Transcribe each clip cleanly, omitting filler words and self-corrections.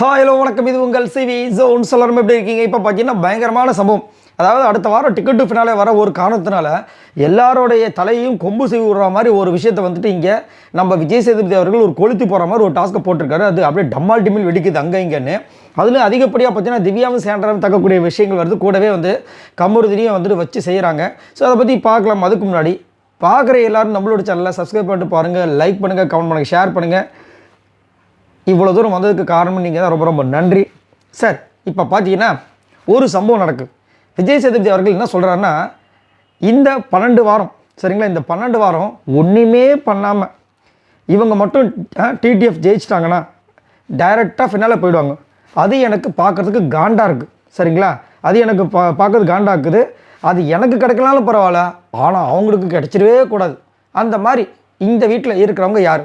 Hello வணக்கம், இது உங்கள் சிவி ஜோன். எல்லாரும் எப்படி இருக்கீங்க? இப்போ பார்த்தீங்கன்னா பயங்கரமான சம்பவம். அதாவது அடுத்த வாரம் டிக்கெட்டு ஃபினாலே வர ஒரு காரணத்தினால எல்லாரோடைய தலையும் கொம்பு செய்வி விடுற மாதிரி ஒரு விஷயத்தை வந்துட்டு இங்கே நம்ம விஜய் சேதுபதி அவர்கள் ஒரு கொளுத்தி போகிற மாதிரி ஒரு டாஸ்க்கை போட்டிருக்காரு. அது அப்படியே டம்மால் டிமில் வெடிக்குது அங்கே இங்கேன்னு. அதில் அதிகப்படியாக பார்த்தீங்கன்னா திவ்யாவும் சேண்டராவும் தக்கக்கூடிய விஷயங்கள் வருது. கூடவே வந்து கமருதினியும் வந்துட்டு வச்சு செய்கிறாங்க. ஸோ அதை பற்றி பார்க்கலாம். அதுக்கு முன்னாடி பார்க்குற எல்லோரும் நம்மளோட சேனலில் சப்ஸ்கிரைப் பண்ணிட்டு பாருங்கள், லைக் பண்ணுங்கள், கமெண்ட் பண்ணுங்கள், ஷேர் பண்ணுங்கள். இவ்வளோ தூரம் வந்ததுக்கு காரணம் நீங்கள் தான். ரொம்ப ரொம்ப நன்றி சார். இப்போ பார்த்தீங்கன்னா ஒரு சம்பவம் நடக்குது. விஜய் சேதுபதி அவர்கள் என்ன சொல்கிறாருன்னா, இந்த 12 வாரம் சரிங்களா, இந்த 12 வாரம் ஒன்றுமே பண்ணாமல் இவங்க மட்டும் டிடிஎஃப் ஜெயிச்சிட்டாங்கன்னா டைரெக்டாக ஃபினாலே போயிடுவாங்க. அது எனக்கு பார்க்குறதுக்கு காண்டாக இருக்குது சரிங்களா. அது எனக்கு பார்க்கறது காண்டாக இருக்குது. அது எனக்கு கிடைக்கலாலும் பரவாயில்ல, ஆனால் அவங்களுக்கு கிடைச்சிடவே கூடாது. அந்த மாதிரி இந்த வீட்டில் இருக்கிறவங்க யார்?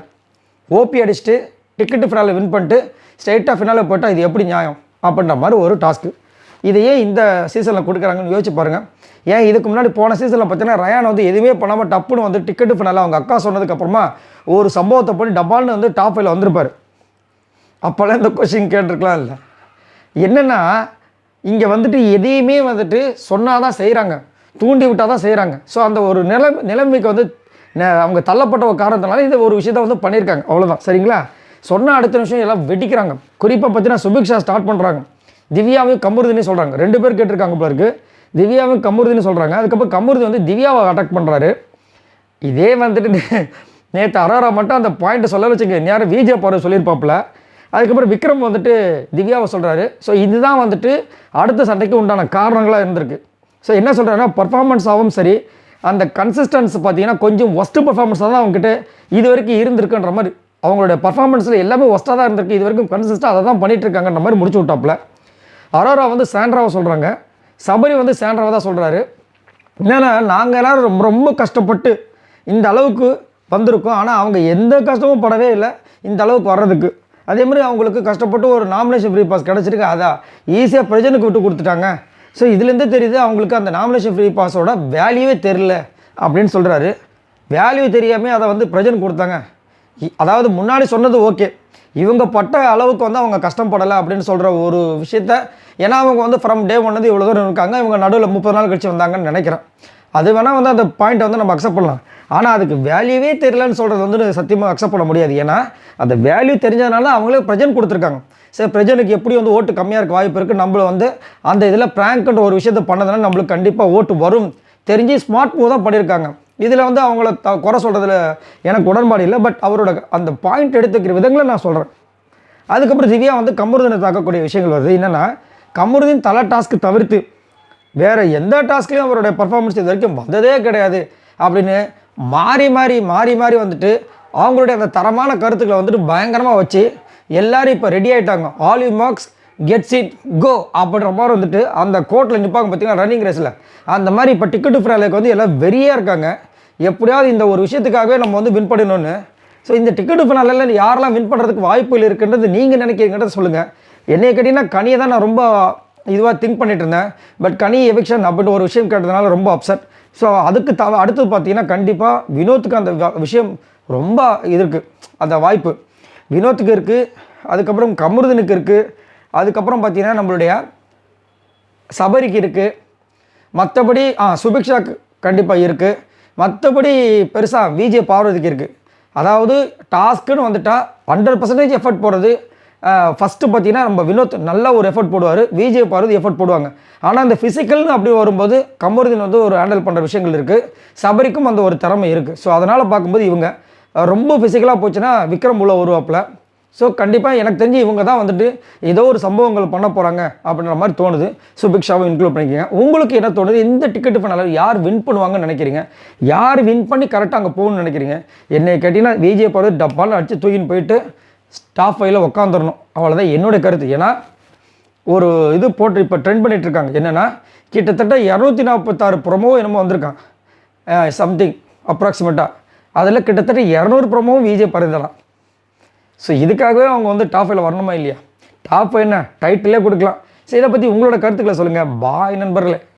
ஓபி அடிச்சுட்டு டிக்கெட்டு ஃபினாலே வின் பண்ணிட்டு ஸ்ட்ரெயிட்டாக ஃபினாலே போட்டால் இது எப்படி நியாயம் அப்படின்ற மாதிரி ஒரு டாஸ்க்கு. இதையே இந்த சீசனில் கொடுக்குறாங்கன்னு யோசிச்சு பாருங்கள். ஏன் இதுக்கு முன்னாடி போன சீசனில் பார்த்தீங்கன்னா ரயான் வந்து எதுவுமே பண்ணாமல் டப்புன்னு வந்து டிக்கெட்டு ஃபினாலே அவங்க அக்கா சொன்னதுக்கப்புறமா ஒரு சம்பவத்தை பண்ணி டப்பால்னு வந்து டாப் 5 வந்திருப்பார். அப்போல்லாம் இந்த கொஸ்டின் கேட்டிருக்கலாம். இல்லை என்னென்னா, இங்கே வந்துட்டு எதையுமே வந்துட்டு சொன்னால் தான் செய்கிறாங்க, தூண்டி விட்டால் தான் செய்கிறாங்க. ஸோ அந்த ஒரு நிலைமைக்கு வந்து அவங்க தள்ளப்பட்ட ஒரு காரணத்தினால இந்த ஒரு விஷயத்தை வந்து பண்ணியிருக்காங்க, அவ்வளோதான் சரிங்களா. சொன்னால் அடுத்த நிமிஷம் எல்லாம் வெடிக்கிறாங்க. குறிப்பாக பார்த்தீங்கன்னா சுபிக்ஷா ஸ்டார்ட் பண்ணுறாங்க, திவ்யாவையும் கமருதினி சொல்கிறாங்க. 2 பேர் கேட்டிருக்காங்க போல இருக்குது. திவ்யாவையும் கமருதினி சொல்கிறாங்க. அதுக்கப்புறம் கமருதி வந்து திவ்யாவை அட்டாக் பண்ணுறாரு. இதே வந்துட்டு நேற்று அரோரா மட்டும் அந்த பாயிண்ட்டை சொல்ல வச்சுங்க, நேரம் விஜே போகிற சொல்லியிருப்பாப்புல. அதுக்கப்புறம் விக்ரம் வந்துட்டு திவ்யாவை சொல்கிறாரு. ஸோ இதுதான் வந்துட்டு அடுத்த சண்டைக்கு உண்டான காரணங்களாக இருந்திருக்கு. ஸோ என்ன சொல்கிறாருன்னா, பர்ஃபார்மன்ஸாகவும் சரி, அந்த கன்சிஸ்டன்ஸ் பார்த்தீங்கன்னா கொஞ்சம் ஒஸ்ட்டு பர்ஃபார்மன்ஸாக தான் அவங்ககிட்ட இது வரைக்கும் இருந்திருக்குன்ற மாதிரி. அவங்களுடைய பர்ஃபார்மன்ஸில் எல்லாமே ஒஸ்ட்டாக தான் இருந்திருக்கு. இது வரைக்கும் கன்சிஸ்டாக அதை தான் பண்ணிகிட்டு இருக்காங்கன்ற மாதிரி முடிச்சு விட்டாப்புல. அரோரா வந்து சாண்ட்ராவை சொல்கிறாங்க, சபரி வந்து சாண்ட்ராவை தான் சொல்கிறாரு. என்னென்னா, நாங்கள் எல்லோரும் ரொம்ப ரொம்ப கஷ்டப்பட்டு இந்த அளவுக்கு வந்திருக்கோம், ஆனால் அவங்க எந்த கஷ்டமும் படவே இல்லை இந்த அளவுக்கு வர்றதுக்கு. அதே மாதிரி அவங்களுக்கு கஷ்டப்பட்டு ஒரு நாமினேஷன் ஃப்ரீ பாஸ் கிடச்சிருக்கு, அதான் ஈஸியாக பிரஜனுக்கு விட்டு கொடுத்துட்டாங்க. ஸோ இதுலேருந்தே தெரியுது அவங்களுக்கு அந்த நாமினேஷன் ஃப்ரீ பாஸோட வேல்யூவே தெரியல அப்படின்னு சொல்கிறாரு. வேல்யூ தெரியாமல் அதை வந்து பிரஜன் கொடுத்தாங்க. அதாவது முன்னாடி சொன்னது ஓகே, இவங்க பட்ட அளவுக்கு வந்து அவங்க கஷ்டப்படலை அப்படின்னு சொல்கிற ஒரு விஷயத்த. ஏன்னா அவங்க வந்து ஃப்ரம் டே ஒன் வந்து இவ்வளோ தூரம் இருக்காங்க, இவங்க நடுவில் 30 நாள் கழிச்சு வந்தாங்கன்னு நினைக்கிறேன். அது வேணால் வந்து அந்த பாயிண்ட்டை வந்து நம்ம அக்செப்ட் பண்ணலாம். ஆனால் அதுக்கு வேல்யூவே தெரியலன்னு சொல்கிறது வந்து சத்தியமாக அக்செப்ட் பண்ண முடியாது. ஏன்னா அந்த வேல்யூ தெரிஞ்சதுனால அவங்களே பிரஜன் கொடுத்துருக்காங்க. சரி, பிரஜனுக்கு எப்படி வந்து ஓட்டு கம்மியாக இருக்க வாய்ப்பு இருக்குது, நம்மளை வந்து அந்த இதில் ப்ராங்க்ன்ற ஒரு விஷயத்தை பண்ணதுனால நம்மளுக்கு கண்டிப்பாக ஓட்டு வரும் தெரிஞ்சு ஸ்மார்ட் மூவ் தான் பண்ணியிருக்காங்க. இதில் வந்து அவங்கள குறை சொல்கிறதுல எனக்கு உடன்பாடு இல்லை. பட் அவரோட அந்த பாயிண்ட் எடுத்துக்கிற விதங்களை நான் சொல்கிறேன். அதுக்கப்புறம் திவ்யா வந்து கமருதினை தாக்கக்கூடிய விஷயங்கள் வருது. என்னென்னா, கமருதின் தலை டாஸ்க்கு தவிர்த்து வேறு எந்த டாஸ்க்லையும் அவருடைய பர்ஃபார்மன்ஸ் இது வரைக்கும் வந்ததே கிடையாது அப்படின்னு மாறி மாறி மாறி மாறி வந்துட்டு அவங்களுடைய அந்த தரமான கருத்துக்களை வந்துட்டு பயங்கரமாக வச்சு எல்லோரும் இப்போ ரெடி ஆகிட்டாங்க. All you marks gets it go அப்படின்ற மாதிரி வந்துட்டு அந்த கோர்ட்டில் நிற்பாங்க பார்த்தீங்கன்னா, ரன்னிங் ரேஸில். அந்த மாதிரி இப்போ டிக்கெட்டு ஃபினாலேக்கு வந்து எல்லாம் வெறியாக இருக்காங்க, எப்படியாவது இந்த ஒரு விஷயத்துக்காகவே நம்ம வந்து வின் பண்ணணும்னு. ஸோ இந்த டிக்கெட்டு ஃபினாலில் யாரெல்லாம் வின் பண்ணுறதுக்கு வாய்ப்புகள் இருக்குன்றது நீங்கள் நினைக்கிறீங்கன்றத சொல்லுங்கள். என்னைய கேட்டிங்கன்னா கனியை தான் நான் ரொம்ப இதுவாக திங்க் பண்ணிட்டு இருந்தேன். பட் கனி எவிக்ஷன் அப்படின்ட்டு ஒரு விஷயம் கேட்டதுனால ரொம்ப அப்செட். ஸோ அதுக்கு அடுத்தது பார்த்தீங்கன்னா கண்டிப்பாக வினோத்துக்கு அந்த விஷயம் ரொம்ப இது இருக்குது, அந்த வாய்ப்பு வினோத்துக்கு இருக்குது. அதுக்கப்புறம் கமருதினுக்கு இருக்குது. அதுக்கப்புறம் பார்த்தீங்கன்னா நம்மளுடைய சபரிக்கு இருக்குது. மற்றபடி சுபிக்ஷாக்கு கண்டிப்பாக இருக்குது. மற்றபடி பெருசாக விஜே பார்வதிக்கு இருக்குது. அதாவது டாஸ்க்குன்னு வந்துட்டால் 100% எஃபர்ட் போடுறது. ஃபஸ்ட்டு பார்த்தீங்கன்னா நம்ம வினோத் நல்ல ஒரு எஃபர்ட் போடுவார், விஜே பார்வதி எஃபர்ட் போடுவாங்க. ஆனால் அந்த ஃபிசிக்கல்னு அப்படி வரும்போது கமருதின் வந்து ஒரு ஹேண்டில் பண்ணுற விஷயங்கள் இருக்குது, சபரிக்கும் அந்த ஒரு திறமை இருக்குது. ஸோ அதனால் பார்க்கும்போது இவங்க ரொம்ப ஃபிசிக்கலாக போச்சுன்னா விக்ரம் உள்ள வருவாப்பில். ஸோ கண்டிப்பாக எனக்கு தெரிஞ்சு இவங்க தான் வந்துட்டு ஏதோ ஒரு சம்பவங்கள் பண்ண போகிறாங்க அப்படின்ற மாதிரி தோணுது. சுபிக்ஷாவும் இன்க்ளூட் பண்ணிக்கோங்க. உங்களுக்கு என்ன தோணுது? இந்த டிக்கெட்டு ஃபினாலே யார் வின் பண்ணுவாங்கன்னு நினைக்கிறீங்க? யார் வின் பண்ணி கரெக்டாக அங்கே போகணும்னு நினைக்கிறீங்க? என்னை கேட்டிங்கன்னா விஜே பார்வதி டப்பால் அடித்து தூக்கின்னு போயிட்டு டாப் 5ல் உட்காந்துடணும், அவ்வளோதான் என்னுடைய கருத்து. ஏன்னா ஒரு இது போட்டு இப்போ ட்ரெண்ட் பண்ணிகிட்டு இருக்காங்க. என்னென்னா, கிட்டத்தட்ட 246 ப்ரொமோ என்னமோ வந்திருக்காங்க சம்திங் அப்ராக்சிமேட்டாக. அதில் கிட்டத்தட்ட 200 ப்ரொமோவும் விஜே பார்வதி தான். ஸோ இதுக்காகவே அவங்க வந்து டாப் 5ல் வரணுமா இல்லையா? டாப் 5 என்ன டைட்டிலே கொடுக்கலாம். ஸோ இதை பற்றி உங்களோட கருத்துக்களை சொல்லுங்கள். பாய் நண்பர்களே.